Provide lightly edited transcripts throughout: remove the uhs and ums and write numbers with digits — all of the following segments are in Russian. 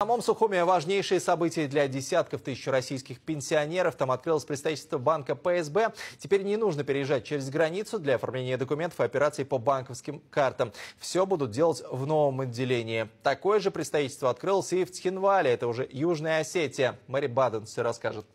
В самом Сухуме важнейшие события для десятков тысяч российских пенсионеров. Там открылось представительство банка ПСБ. Теперь не нужно переезжать через границу для оформления документов и операций по банковским картам. Все будут делать в новом отделении. Такое же представительство открылось и в Цхинвале. Это уже Южная Осетия. Мэри Баден все расскажет.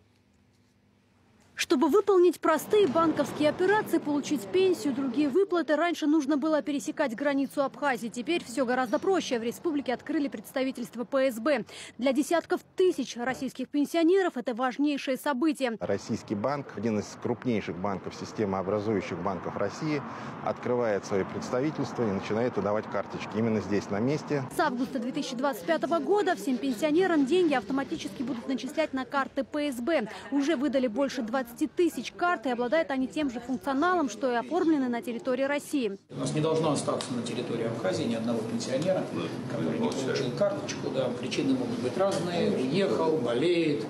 Чтобы выполнить простые банковские операции, получить пенсию, другие выплаты, раньше нужно было пересекать границу Абхазии. Теперь все гораздо проще. В республике открыли представительство ПСБ. Для десятков тысяч российских пенсионеров это важнейшее событие. Российский банк, один из крупнейших банков, системообразующих банков России, открывает свои представительства и начинает выдавать карточки именно здесь, на месте. С августа 2025 года всем пенсионерам деньги автоматически будут начислять на карты ПСБ. Уже выдали больше 20 тысяч карт, и обладают они тем же функционалом, что и оформлены на территории России. У нас не должно остаться на территории Абхазии ни одного пенсионера, который не получил карточку. Да, причины могут быть разные. Уехал, болеет,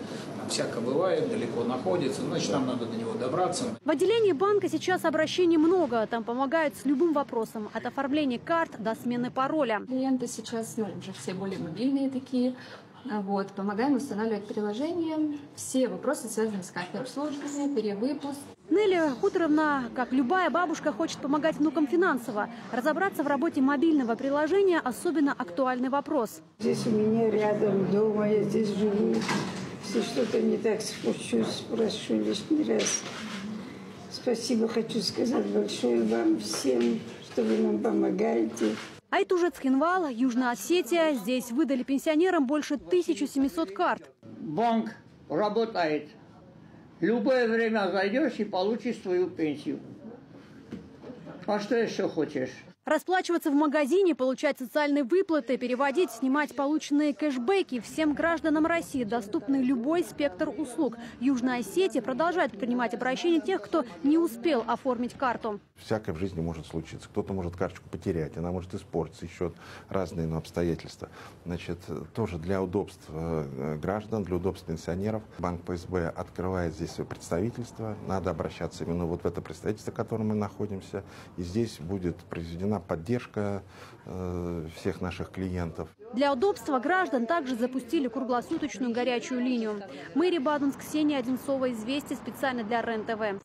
всякое бывает, далеко находится. Значит, нам надо до него добраться. В отделении банка сейчас обращений много. Там помогают с любым вопросом. От оформления карт до смены пароля. Клиенты сейчас уже все более мобильные такие. Вот, помогаем устанавливать приложение. Все вопросы связаны с картой обслуживания, перевыпуск. Нелли Хуторовна, как любая бабушка, хочет помогать внукам финансово. Разобраться в работе мобильного приложения особенно актуальный вопрос. Здесь у меня рядом дома, я здесь живу. Если что-то не так спущусь, спрошу лишний раз. Спасибо хочу сказать большое вам всем, что вы нам помогаете. А это уже Цхинвал, Южная Осетия. Здесь выдали пенсионерам больше 1700 карт. Банк работает. Любое время зайдешь и получишь свою пенсию. А что еще хочешь? Расплачиваться в магазине, получать социальные выплаты, переводить, снимать полученные кэшбэки. Всем гражданам России доступны любой спектр услуг. Южная Осетия продолжает принимать обращения тех, кто не успел оформить карту. Всякое в жизни может случиться. Кто-то может карточку потерять, она может испортиться, еще разные обстоятельства. Значит, тоже для удобства граждан, для удобства пенсионеров банк ПСБ открывает здесь свое представительство. Надо обращаться именно вот в это представительство, в котором мы находимся. И здесь будет произведена поддержка всех наших клиентов. Для удобства граждан также запустили круглосуточную горячую линию. Мэри Баден, Ксения Одинцова, «Известия» специально для РЕН-ТВ.